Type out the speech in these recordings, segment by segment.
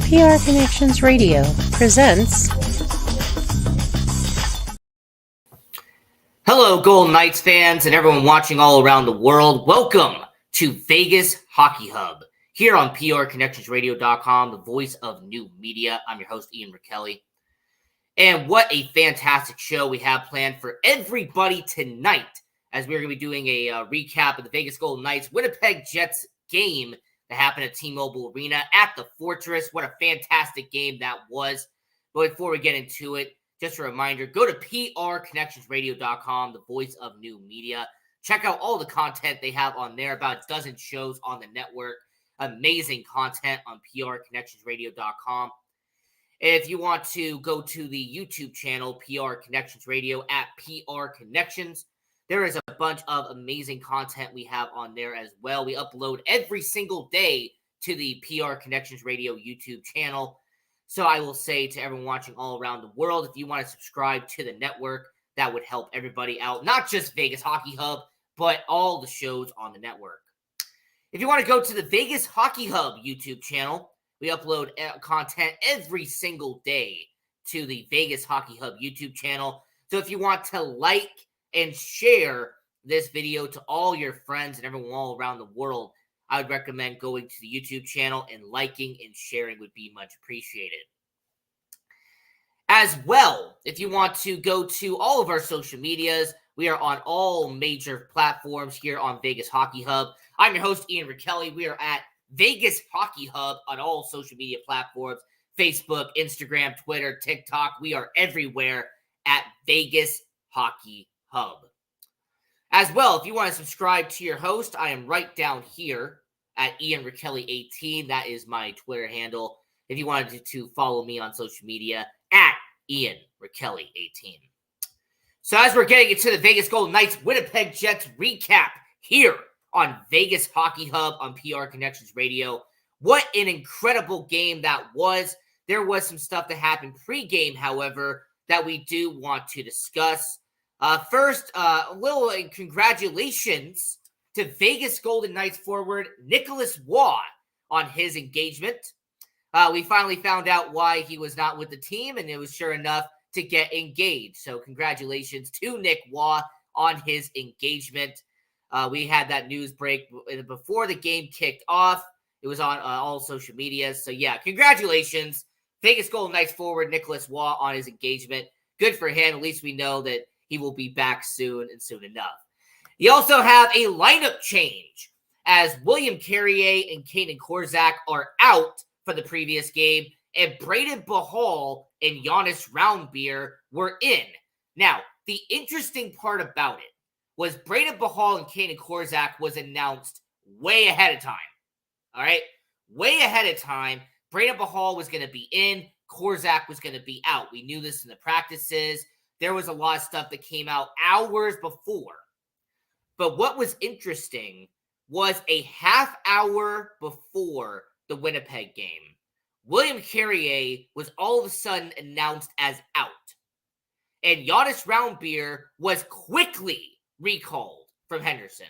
PR Connections Radio presents. Hello, Golden Knights fans and everyone watching all around the world. Welcome to Vegas Hockey Hub here on PRConnectionsRadio.com, the voice of new media. I'm your host, Ian Kelly. And what a fantastic show we have planned for everybody tonight, as we're going to be doing a recap of the Vegas Golden Knights Winnipeg Jets game that happened at T-Mobile Arena at the Fortress. What a fantastic game that was. But before we get into it, just a reminder, go to PRConnectionsRadio.com, the voice of new media. Check out all the content they have on there, about a dozen shows on the network. Amazing content on PRConnectionsRadio.com. If you want to go to the YouTube channel, PR Connections Radio at PR Connections, there is a bunch of amazing content we have on there as well. We upload every single day to the PR Connections Radio YouTube channel. So I will say to everyone watching all around the world, if you want to subscribe to the network, that would help everybody out. Not just Vegas Hockey Hub, but all the shows on the network. If you want to go to the Vegas Hockey Hub YouTube channel, we upload content every single day to the Vegas Hockey Hub YouTube channel. So if you want to like and share this video to all your friends and everyone all around the world, I would recommend going to the YouTube channel and liking and sharing would be much appreciated. As well, if you want to go to all of our social medias, we are on all major platforms here on Vegas Hockey Hub. I'm your host, Ian Kelly. We are at Vegas Hockey Hub on all social media platforms, Facebook, Instagram, Twitter, TikTok. We are everywhere at Vegas Hockey Hub. As well, if you want to subscribe to your host, I am right down here at Ian Kelly18. That is my Twitter handle. If you wanted to follow me on social media, at Ian Kelly18. So as we're getting into the Vegas Golden Knights Winnipeg Jets recap here on Vegas Hockey Hub on PR Connections Radio. What an incredible game that was. There was some stuff that happened pre-game, however, that we do want to discuss. First, a little congratulations to Vegas Golden Knights forward Nicholas Waugh on his engagement. We finally found out why he was not with the team, and it was sure enough to get engaged. So congratulations to Nick Waugh on his engagement. We had that news break before the game kicked off. It was on all social media. So, yeah, congratulations. Vegas Golden Knights forward Nicholas Waugh on his engagement. Good for him. At least we know that he will be back soon and soon enough. You also have a lineup change as William Carrier and Kanan Korczak are out for the previous game, and Braden Bahal and Jonas Roundbeer were in. Now, the interesting part about it was Braden Bahal and Kanan Korczak was announced way ahead of time. All right? Way ahead of time. Braden Bahal was going to be in. Korczak was going to be out. We knew this in the practices. There was a lot of stuff that came out hours before. But what was interesting was a half hour before the Winnipeg game, William Carrier was all of a sudden announced as out. And Jonas Roundbeer was quickly recalled from Henderson.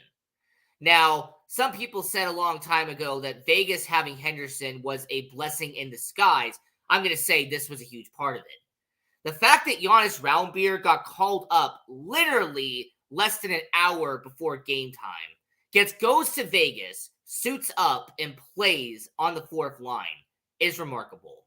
Now, some people said a long time ago that Vegas having Henderson was a blessing in disguise. I'm going to say this was a huge part of it. The fact that Jonas Roundbeer got called up literally less than an hour before game time, goes to Vegas, suits up, and plays on the fourth line is remarkable.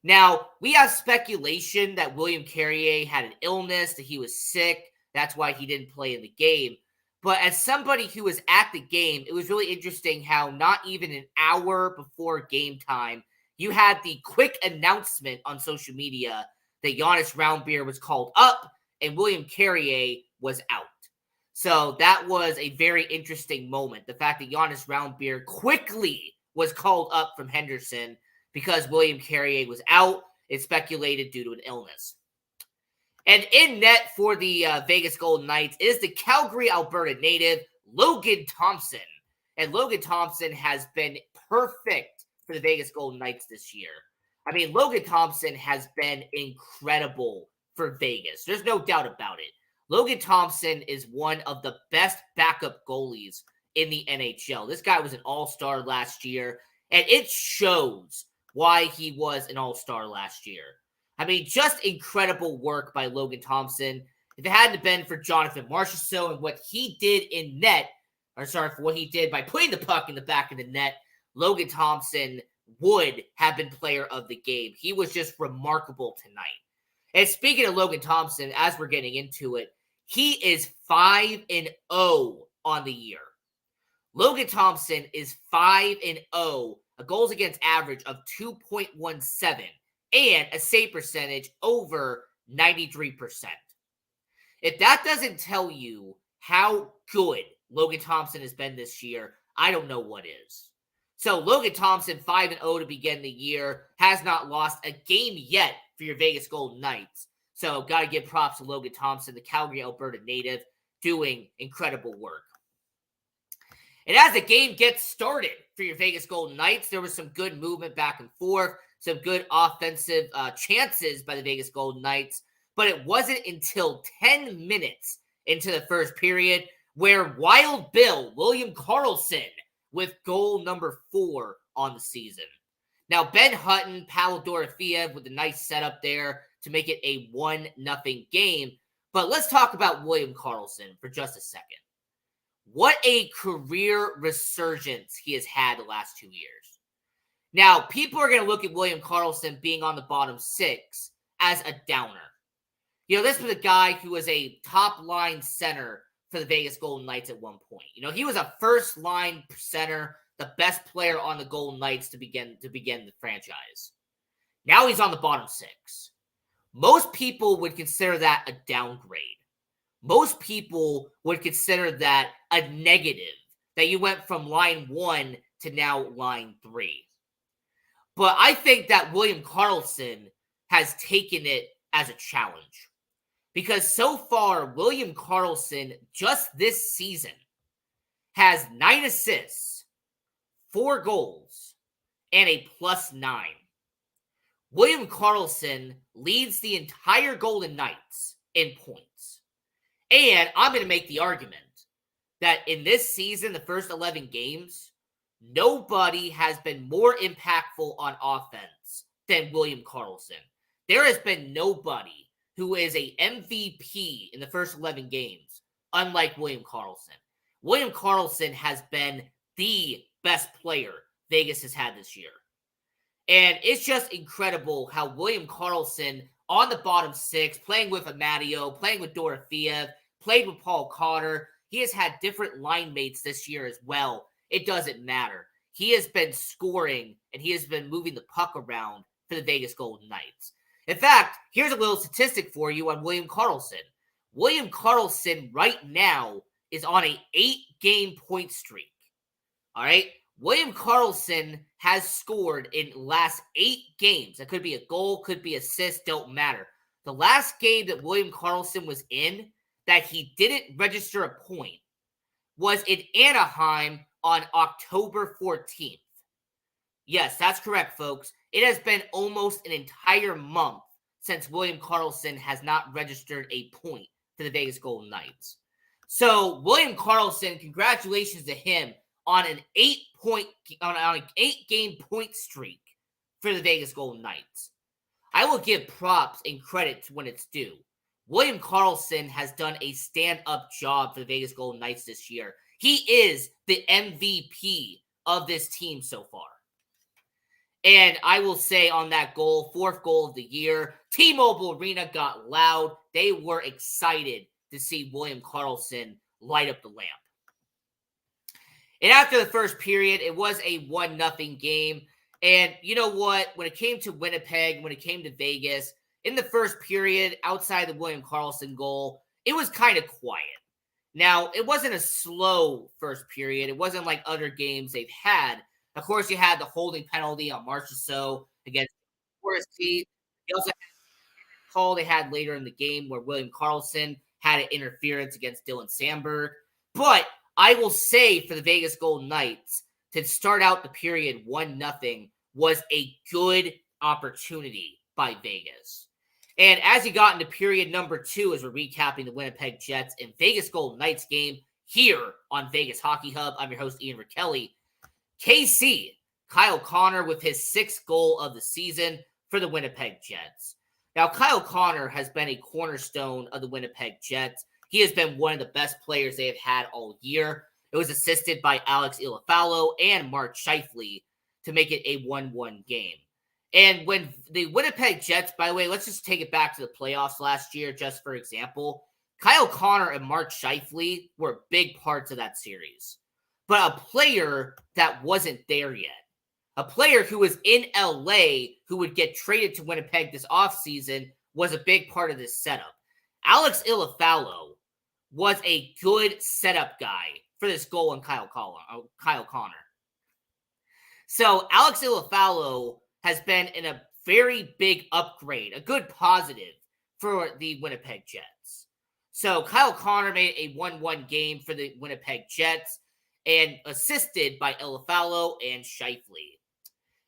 Now, we have speculation that William Carrier had an illness, that he was sick. That's why he didn't play in the game. But as somebody who was at the game, it was really interesting how not even an hour before game time, you had the quick announcement on social media that Jonas Roundbeer was called up and William Carrier was out. So that was a very interesting moment. The fact that Jonas Roundbeer quickly was called up from Henderson because William Carrier was out. It's speculated due to an illness. And in net for the Vegas Golden Knights is the Calgary, Alberta native, Logan Thompson. And Logan Thompson has been perfect for the Vegas Golden Knights this year. I mean, Logan Thompson has been incredible for Vegas. There's no doubt about it. Logan Thompson is one of the best backup goalies in the NHL. This guy was an all-star last year, and it shows why he was an all-star last year. I mean, just incredible work by Logan Thompson. If it hadn't been for Jonathan Marchessault and what he did in net, for what he did by putting the puck in the back of the net, Logan Thompson would have been player of the game. He was just remarkable tonight. And speaking of Logan Thompson, as we're getting into it, he is 5-0 on the year. Logan Thompson is 5-0, a goals against average of 2.17, and a save percentage over 93%. If that doesn't tell you how good Logan Thompson has been this year, I don't know what is. So Logan Thompson, 5-0 to begin the year, has not lost a game yet for your Vegas Golden Knights. So got to give props to Logan Thompson, the Calgary, Alberta native, doing incredible work. And as the game gets started for your Vegas Golden Knights, there was some good movement back and forth, some good offensive chances by the Vegas Golden Knights, but it wasn't until 10 minutes into the first period where Wild Bill, William Karlsson, with goal number 4 on the season. Now, Ben Hutton, Pavel Dorofeyev with a nice setup there to make it a 1-0 game. But let's talk about William Karlsson for just a second. What a career resurgence he has had the last 2 years. Now, people are going to look at William Karlsson being on the bottom 6 as a downer. You know, this was a guy who was a top-line center for the Vegas Golden Knights at one point. You know, he was a first-line center, the best player on the Golden Knights to begin the franchise. Now he's on the bottom 6. Most people would consider that a downgrade. Most people would consider that a negative, that you went from line 1 to now line 3. But I think that William Karlsson has taken it as a challenge. Because so far, William Karlsson, just this season, has 9 assists, 4 goals, and a +9. William Karlsson leads the entire Golden Knights in points. And I'm going to make the argument that in this season, the first 11 games, nobody has been more impactful on offense than William Karlsson. There has been nobody who is a MVP in the first 11 games, unlike William Karlsson. William Karlsson has been the best player Vegas has had this year. And it's just incredible how William Karlsson, on the bottom 6, playing with Amadio, playing with Dorofeyev, played with Paul Cotter. He has had different line mates this year as well. It doesn't matter. He has been scoring, and he has been moving the puck around for the Vegas Golden Knights. In fact, here's a little statistic for you on William Karlsson. William Karlsson right now is on a 8-game point streak. All right? William Karlsson has scored in the last 8 games. That could be a goal, could be assist, don't matter. The last game that William Karlsson was in that he didn't register a point was in Anaheim on October 14th. Yes, that's correct, folks. It has been almost an entire month since William Karlsson has not registered a point for the Vegas Golden Knights. So, William Karlsson, congratulations to him on an 8-game point streak for the Vegas Golden Knights. I will give props and credit when it's due. William Karlsson has done a stand-up job for the Vegas Golden Knights this year. He is the MVP of this team so far. And I will say on that goal, 4th goal of the year, T-Mobile Arena got loud. They were excited to see William Karlsson light up the lamp. And after the first period, it was a 1-0 game. And you know what? When it came to Winnipeg, when it came to Vegas, in the first period, outside the William Karlsson goal, it was kind of quiet. Now, it wasn't a slow first period. It wasn't like other games they've had. Of course, you had the holding penalty on Marchessault against Forest. You also had the call they had later in the game where William Karlsson had an interference against Dylan Sandberg. But I will say for the Vegas Golden Knights, to start out the period 1-0 was a good opportunity by Vegas. And as you got into period number 2, as we're recapping the Winnipeg Jets and Vegas Golden Knights game here on Vegas Hockey Hub, I'm your host, Ian Rickelli. KC Kyle Connor with his 6th goal of the season for the Winnipeg Jets. Now, Kyle Connor has been a cornerstone of the Winnipeg Jets. He has been one of the best players they have had all year. It was assisted by Alex Iafallo and Mark Scheifele to make it a 1-1 game. And when the Winnipeg Jets, by the way, let's just take it back to the playoffs last year, just for example. Kyle Connor and Mark Scheifele were big parts of that series. But a player that wasn't there yet. A player who was in LA who would get traded to Winnipeg this offseason was a big part of this setup. Alex Iafallo was a good setup guy for this goal on Kyle Connor. So Alex Iafallo has been in a very big upgrade, a good positive for the Winnipeg Jets. So Kyle Connor made a 1-1 game for the Winnipeg Jets and assisted by Iafallo and Scheifele.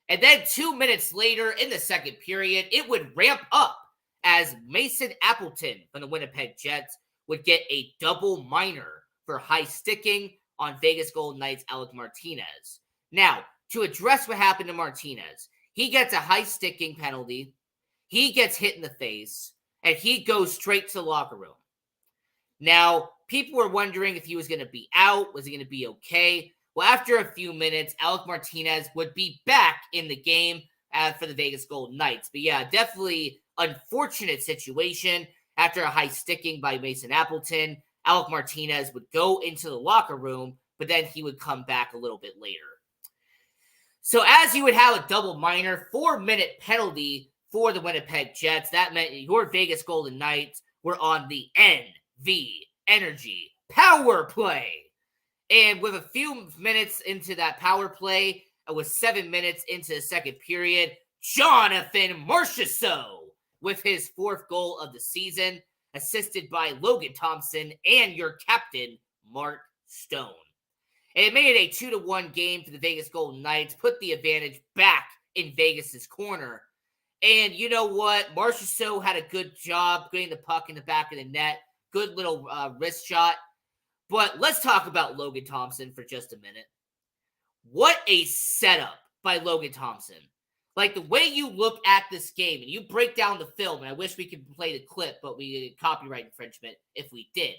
And then 2 minutes later in the second period, it would ramp up as Mason Appleton from the Winnipeg Jets would get a double minor for high sticking on Vegas Golden Knights' Alec Martinez. Now, to address what happened to Martinez, he gets a high sticking penalty, he gets hit in the face, and he goes straight to the locker room. Now, people were wondering if he was going to be out, was he going to be okay? Well, after a few minutes, Alec Martinez would be back in the game for the Vegas Golden Knights. But yeah, definitely unfortunate situation. After a high sticking by Mason Appleton, Alec Martinez would go into the locker room, but then he would come back a little bit later. So as you would have a double minor, 4-minute penalty for the Winnipeg Jets, that meant your Vegas Golden Knights were on the NV Energy power play. And with a few minutes into that power play, it was 7 minutes into the second period, Jonathan Marchessault with his 4th goal of the season, assisted by Logan Thompson and your captain, Mark Stone. And it made it a 2-1 game for the Vegas Golden Knights, put the advantage back in Vegas's corner. And you know what? Marchessault had a good job getting the puck in the back of the net. Good little wrist shot. But let's talk about Logan Thompson for just a minute. What a setup by Logan Thompson. Like, the way you look at this game and you break down the film, and I wish we could play the clip, but we did copyright infringement if we did.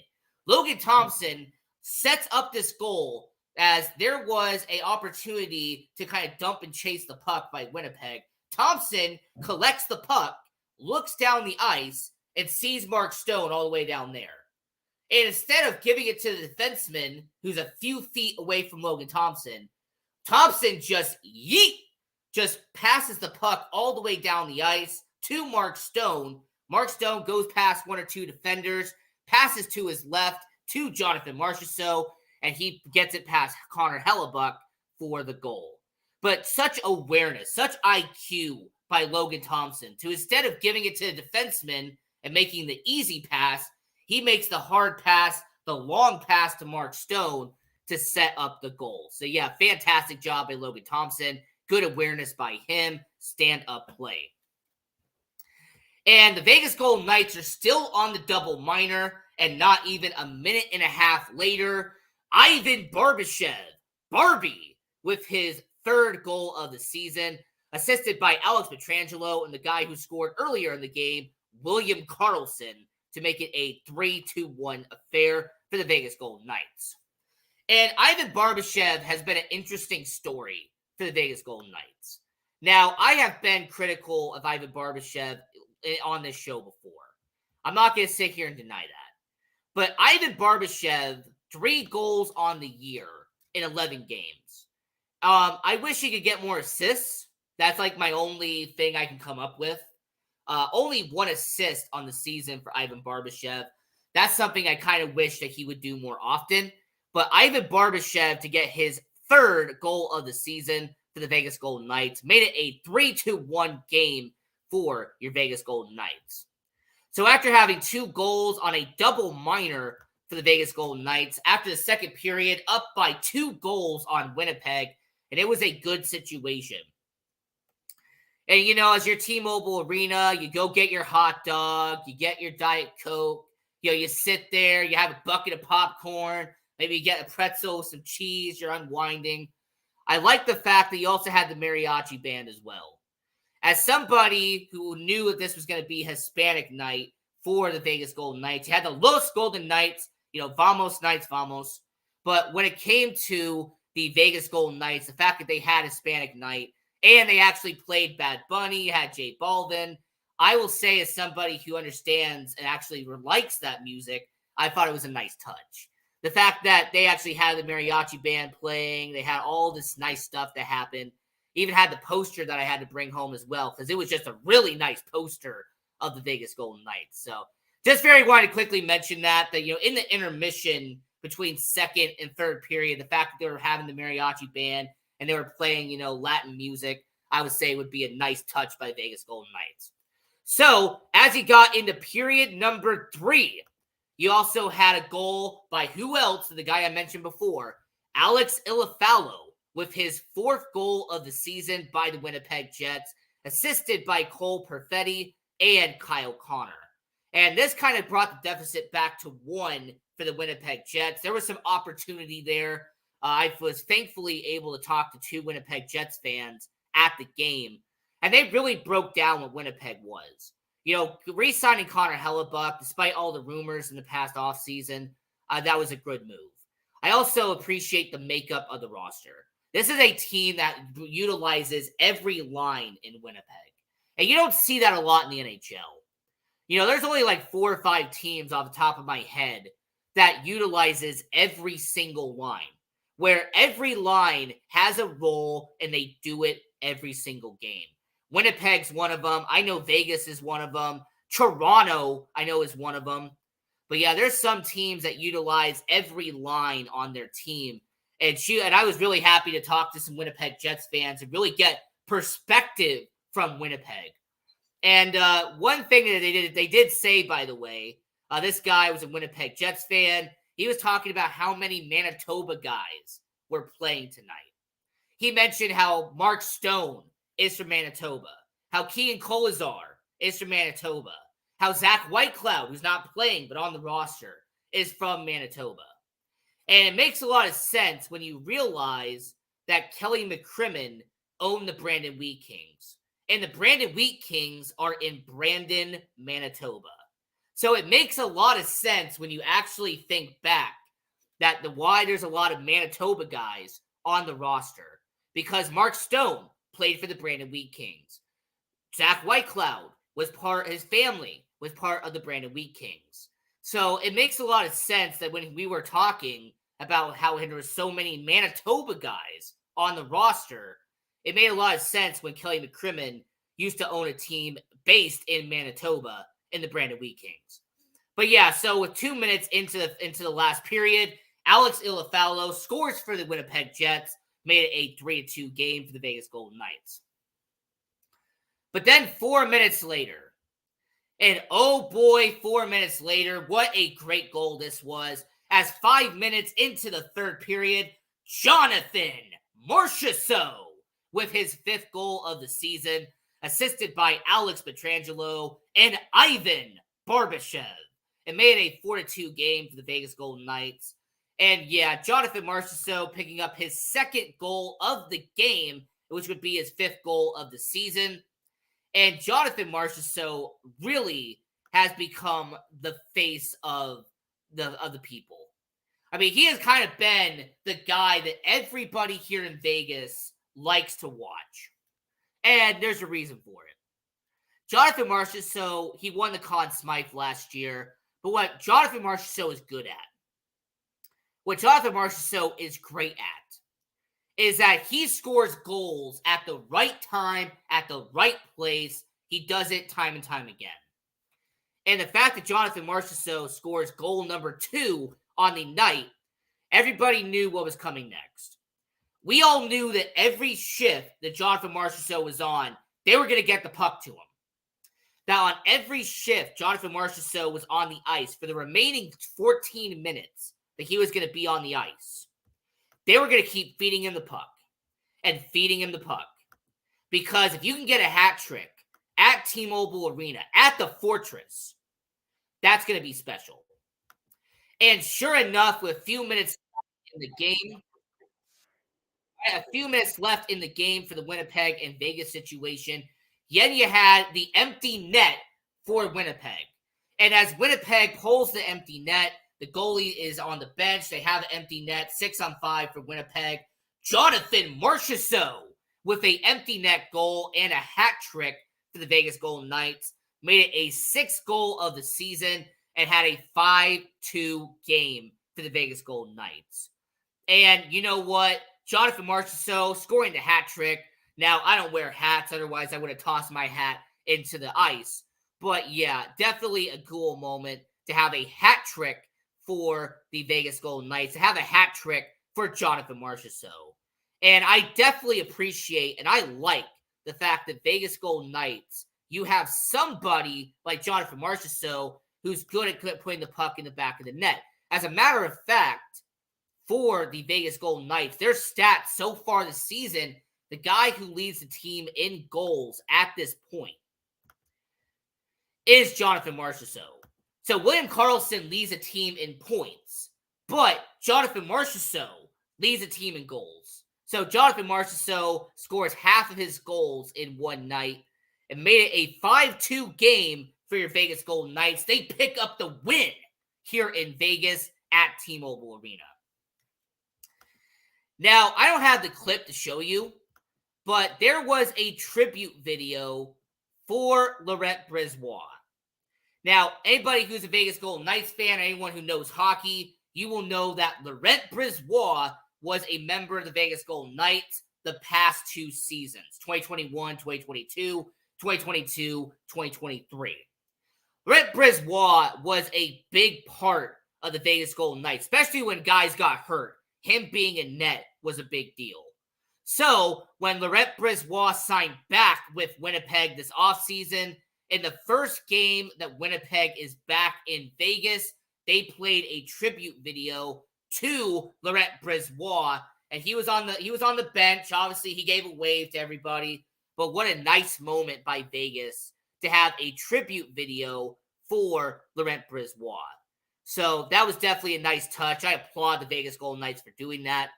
Logan Thompson sets up this goal as there was an opportunity to kind of dump and chase the puck by Winnipeg. Thompson collects the puck, looks down the ice, and sees Mark Stone all the way down there. And instead of giving it to the defenseman, who's a few feet away from Logan Thompson, Thompson just passes the puck all the way down the ice to Mark Stone. Mark Stone goes past one or two defenders, passes to his left to Jonathan Marchessault, and he gets it past Connor Hellebuck for the goal. But such awareness, such IQ by Logan Thompson to, instead of giving it to the defenseman and making the easy pass, he makes the hard pass, the long pass to Mark Stone to set up the goal. So yeah, fantastic job by Logan Thompson. Good awareness by him. Stand-up play. And the Vegas Golden Knights are still on the double minor, and not even a minute and a half later, Ivan Barbashev, Barbie, with his 3rd goal of the season, assisted by Alex Pietrangelo and the guy who scored earlier in the game, William Karlsson, to make it a 3-1 affair for the Vegas Golden Knights. And Ivan Barbashev has been an interesting story for the Vegas Golden Knights. Now, I have been critical of Ivan Barbashev on this show before. I'm not going to sit here and deny that. But Ivan Barbashev, 3 goals on the year in 11 games. I wish he could get more assists. That's like my only thing I can come up with. Only 1 assist on the season for Ivan Barbashev. That's something I kind of wish that he would do more often. But Ivan Barbashev to get his 3rd goal of the season for the Vegas Golden Knights made it a 3-1 game for your Vegas Golden Knights. So after having 2 goals on a double minor for the Vegas Golden Knights, after the second period, up by 2 goals on Winnipeg, and it was a good situation. And, you know, as your T-Mobile Arena, you go get your hot dog, you get your Diet Coke, you know, you sit there, you have a bucket of popcorn, maybe you get a pretzel with some cheese, you're unwinding. I like the fact that you also had the mariachi band as well. As somebody who knew that this was going to be Hispanic night for the Vegas Golden Knights, you had the Los Golden Knights, Vamos Knights, Vamos. But when it came to the Vegas Golden Knights, the fact that they had Hispanic night and they actually played Bad Bunny, had J Balvin, I will say as somebody who understands and actually likes that music, I thought it was a nice touch. The fact that they actually had the mariachi band playing, they had all this nice stuff that happened. Even had the poster that I had to bring home as well, because it was just a really nice poster of the Vegas Golden Knights. So just very wanted to quickly mention that in the intermission between second and third period, the fact that they were having the mariachi band and they were playing, Latin music, I would say would be a nice touch by the Vegas Golden Knights. So as he got into period number 3, you also had a goal by who else? The guy I mentioned before, Alex Iafallo, with his 4th goal of the season by the Winnipeg Jets, assisted by Cole Perfetti and Kyle Connor. And this kind of brought the deficit back to 1 for the Winnipeg Jets. There was some opportunity there. I was thankfully able to talk to 2 Winnipeg Jets fans at the game, and they really broke down what Winnipeg was. Re-signing Connor Hellebuck, despite all the rumors in the past offseason, that was a good move. I also appreciate the makeup of the roster. This is a team that utilizes every line in Winnipeg. And you don't see that a lot in the NHL. There's only like 4 or 5 teams off the top of my head that utilizes every single line, where every line has a role and they do it every single game. Winnipeg's one of them. I know Vegas is one of them. Toronto, I know, is one of them. But yeah, there's some teams that utilize every line on their team. And I was really happy to talk to some Winnipeg Jets fans and really get perspective from Winnipeg. And one thing that they did say, by the way, this guy was a Winnipeg Jets fan. He was talking about how many Manitoba guys were playing tonight. He mentioned how Mark Stone is from Manitoba, how Keegan Kolazar is from Manitoba, how Zach Whitecloud, who's not playing but on the roster, is from Manitoba. And it makes a lot of sense when you realize that Kelly McCrimmon owned the Brandon Wheat Kings. And the Brandon Wheat Kings are in Brandon, Manitoba. So it makes a lot of sense when you actually think back that why there's a lot of Manitoba guys on the roster. Because Mark Stone played for the Brandon Wheat Kings. Zach Whitecloud his family was part of the Brandon Wheat Kings. So it makes a lot of sense that when we were talking about how there were so many Manitoba guys on the roster, it made a lot of sense when Kelly McCrimmon used to own a team based in Manitoba in the Brandon Wheat Kings. But yeah, so with 2 minutes into the last period, Alex Iafallo scores for the Winnipeg Jets, made it a 3-2 game for the Vegas Golden Knights. But then 4 minutes later, and oh boy, 4 minutes later, what a great goal this was. As 5 minutes into the third period, Jonathan Marchessault with his 5th goal of the season, assisted by Alex Pietrangelo and Ivan Barbashev. It made a 4-2 game for the Vegas Golden Knights. And yeah, Jonathan Marchessault picking up his 2nd goal of the game, which would be his 5th goal of the season. And Jonathan Marchessault really has become the face of the people. I mean, he has kind of been the guy that everybody here in Vegas likes to watch. And there's a reason for it. Jonathan Marchessault, he won the Conn Smythe last year. But what Jonathan Marchessault is good at, what Jonathan Marchessault is great at, is that he scores goals at the right time, at the right place. He does it time and time again. And the fact that Jonathan Marchessault scores goal number 2 on the night, everybody knew what was coming next. We all knew that every shift that Jonathan Marchessault was on, they were going to get the puck to him. Now, on every shift, Jonathan Marchessault was on the ice for the remaining 14 minutes that he was going to be on the ice. They were going to keep feeding him the puck and feeding him the puck. Because if you can get a hat trick at T-Mobile Arena, at the Fortress, that's going to be special. And sure enough, with a few minutes in the game, A few minutes left in the game for the Winnipeg and Vegas situation. Then you had the empty net for Winnipeg. And as Winnipeg pulls the empty net, the goalie is on the bench. They have an empty net, 6-on-5 for Winnipeg. Jonathan Marchessault with an empty net goal and a hat trick for the Vegas Golden Knights. Made it a 6th goal of the season and had a 5-2 game for the Vegas Golden Knights. And you know what? Jonathan Marchessault scoring the hat trick. Now, I don't wear hats. Otherwise, I would have tossed my hat into the ice. But yeah, definitely a cool moment to have a hat trick for the Vegas Golden Knights, to have a hat trick for Jonathan Marchessault. And I definitely appreciate and I like the fact that Vegas Golden Knights, you have somebody like Jonathan Marchessault who's good at putting the puck in the back of the net. As a matter of fact, for the Vegas Golden Knights, their stats so far this season, the guy who leads the team in goals at this point is Jonathan Marchessault. So William Karlsson leads a team in points, but Jonathan Marchessault leads a team in goals. So Jonathan Marchessault scores half of his goals in one night and made it a 5-2 game for your Vegas Golden Knights. They pick up the win here in Vegas at T-Mobile Arena. Now, I don't have the clip to show you, but there was a tribute video for Laurent Brisebois. Now, anybody who's a Vegas Golden Knights fan, anyone who knows hockey, you will know that Laurent Brisebois was a member of the Vegas Golden Knights the past 2 seasons, 2021, 2022, 2022, 2023. Laurent Brisebois was a big part of the Vegas Golden Knights, especially when guys got hurt. Him being in net was a big deal. So, when Laurent Brisebois signed back with Winnipeg this offseason, in the first game that Winnipeg is back in Vegas, they played a tribute video to Laurent Brisebois, and he was on the bench. Obviously, he gave a wave to everybody, but what a nice moment by Vegas to have a tribute video for Laurent Brisebois. So that was definitely a nice touch. I applaud the Vegas Golden Knights for doing that.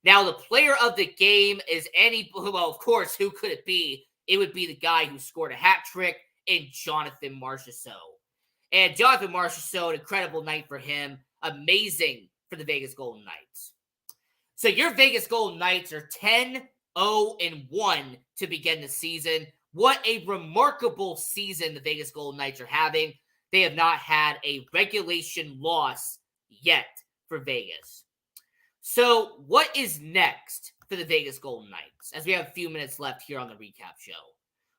Now, the player of the game is well, of course, who could it be? It would be the guy who scored a hat trick in Jonathan Marchessault. And Jonathan Marchessault, an incredible night for him. Amazing for the Vegas Golden Knights. So your Vegas Golden Knights are 10-0-1 to begin the season. What a remarkable season the Vegas Golden Knights are having. They have not had a regulation loss yet for Vegas. So what is next for the Vegas Golden Knights? As we have a few minutes left here on the recap show.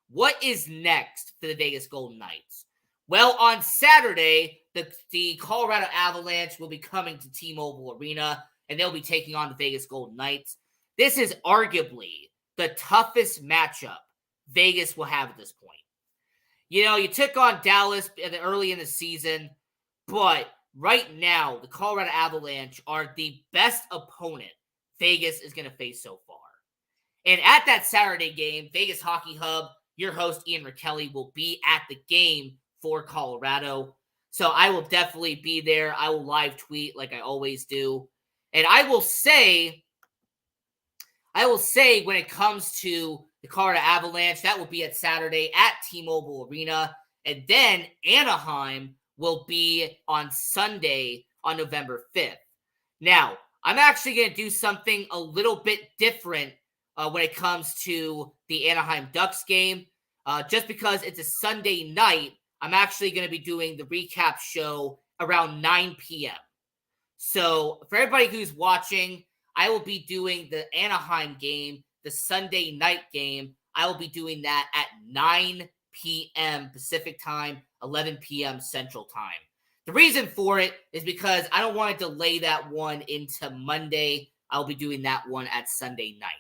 What is next for the Vegas Golden Knights? Well, on Saturday, the Colorado Avalanche will be coming to T-Mobile Arena, and they'll be taking on the Vegas Golden Knights. This is arguably the toughest matchup Vegas will have at this point. You know, you took on Dallas early in the season, but right now, the Colorado Avalanche are the best opponent Vegas is going to face so far. And at that Saturday game, Vegas Hockey Hub, your host Ian Rickelli will be at the game for Colorado. So I will definitely be there. I will live tweet like I always do. And I will say when it comes to the Colorado Avalanche, that will be at Saturday at T-Mobile Arena. And then Anaheim will be on Sunday on November 5th. Now, I'm actually going to do something a little bit different when it comes to the Anaheim Ducks game. Just because it's a Sunday night, I'm actually going to be doing the recap show around 9 p.m. So for everybody who's watching, I will be doing the Anaheim game, the Sunday night game. I will be doing that at 9 p.m. Pacific time, 11 p.m. Central time. The reason for it is because I don't want to delay that one into Monday. I'll be doing that one at Sunday night.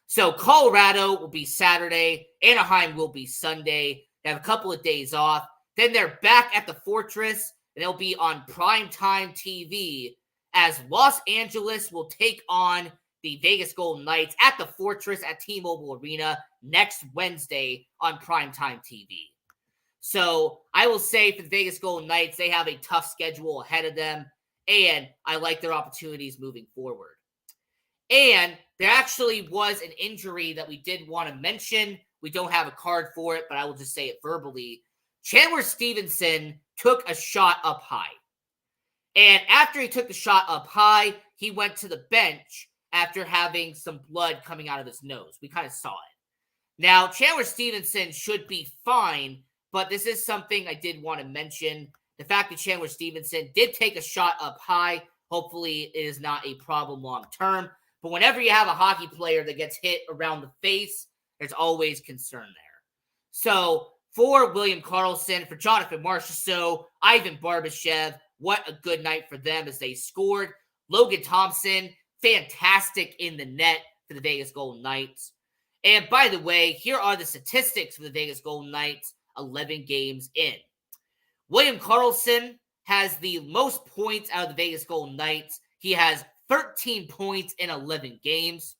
So Colorado will be Saturday. Anaheim will be Sunday. They have a couple of days off. Then they're back at the Fortress, and they'll be on primetime TV as Los Angeles will take on the Vegas Golden Knights at the Fortress at T-Mobile Arena next Wednesday on primetime TV. So I will say for the Vegas Golden Knights, they have a tough schedule ahead of them, and I like their opportunities moving forward. And there actually was an injury that we did want to mention. We don't have a card for it, but I will just say it verbally. Chandler Stevenson took a shot up high. And after he took the shot up high, he went to the bench after having some blood coming out of his nose. We kind of saw it. Now, Chandler Stevenson should be fine, but this is something I did want to mention. The fact that Chandler Stevenson did take a shot up high, hopefully it is not a problem long term. But whenever you have a hockey player that gets hit around the face, there's always concern there. So for William Karlsson, for Jonathan Marchessault, Ivan Barbashev, what a good night for them as they scored. Logan Thompson, fantastic in the net for the Vegas Golden Knights. And by the way, here are the statistics for the Vegas Golden Knights 11 games in. William Karlsson has the most points out of the Vegas Golden Knights. He has 13 points in 11 games.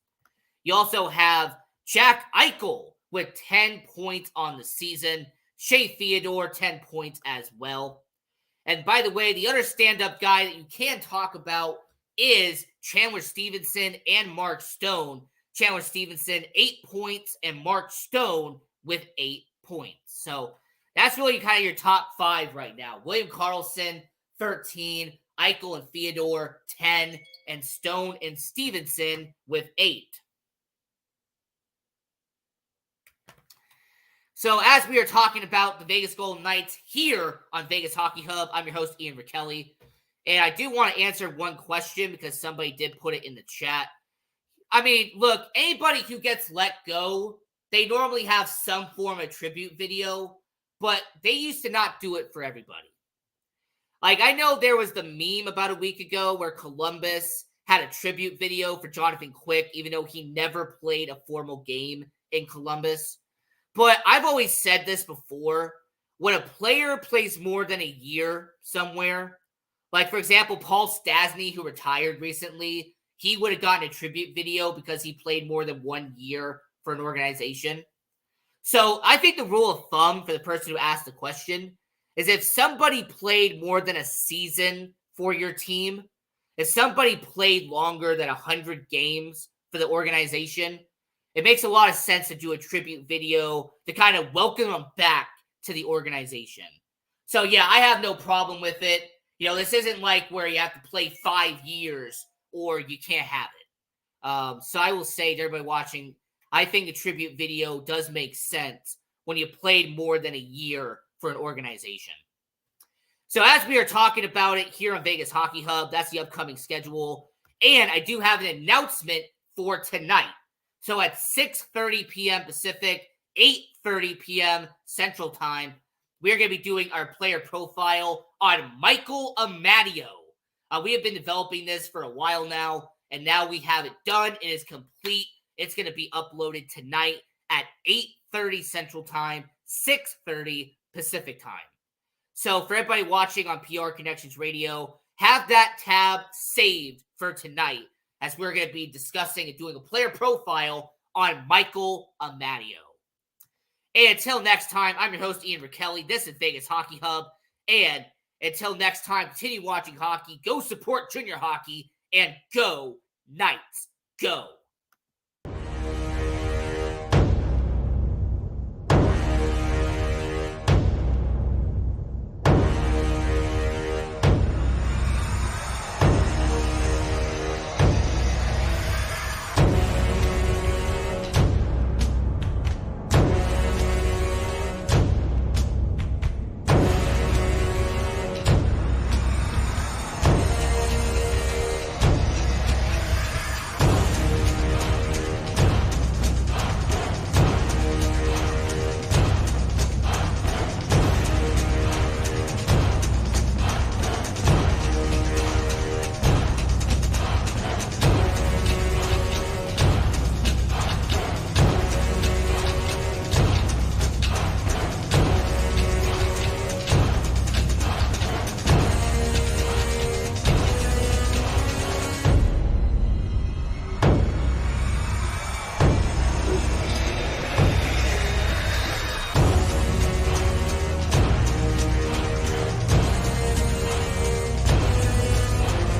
You also have Jack Eichel with 10 points on the season. Shea Theodore, 10 points as well. And by the way, the other stand-up guy that you can talk about is Chandler Stevenson and Mark Stone. Chandler Stevenson, 8 points, and Mark Stone with 8 points. So that's really kind of your top 5 right now. William Karlsson, 13. Eichel and Theodore, 10. And Stone and Stevenson with 8. So as we are talking about the Vegas Golden Knights here on Vegas Hockey Hub, I'm your host, Ian Rickelli. And I do want to answer one question because somebody did put it in the chat. I mean, look, anybody who gets let go, they normally have some form of tribute video, but they used to not do it for everybody. Like, I know there was the meme about a week ago where Columbus had a tribute video for Jonathan Quick, even though he never played a formal game in Columbus. But I've always said this before. When a player plays more than a year somewhere, like, for example, Paul Stastny, who retired recently, he would have gotten a tribute video because he played more than 1 year for an organization. So I think the rule of thumb for the person who asked the question is if somebody played more than a season for your team, if somebody played longer than 100 games for the organization, it makes a lot of sense to do a tribute video to kind of welcome them back to the organization. So yeah, I have no problem with it. You know, this isn't like where you have to play 5 years or you can't have it. So I will say to everybody watching, I think a tribute video does make sense when you played more than a year for an organization. So as we are talking about it here on Vegas Hockey Hub, that's the upcoming schedule. And I do have an announcement for tonight. So at 6:30 p.m. Pacific, 8:30 p.m. Central Time, we're going to be doing our player profile on Michael Amadio. We have been developing this for a while now, and now we have it done. It is complete. It's going to be uploaded tonight at 8:30 Central Time, 6:30 Pacific Time. So for everybody watching on PR Connections Radio, have that tab saved for tonight as we're going to be discussing and doing a player profile on Michael Amadio. And until next time, I'm your host, Ian Rickelli. This is Vegas Hockey Hub. And until next time, continue watching hockey, go support junior hockey, and go Knights, go!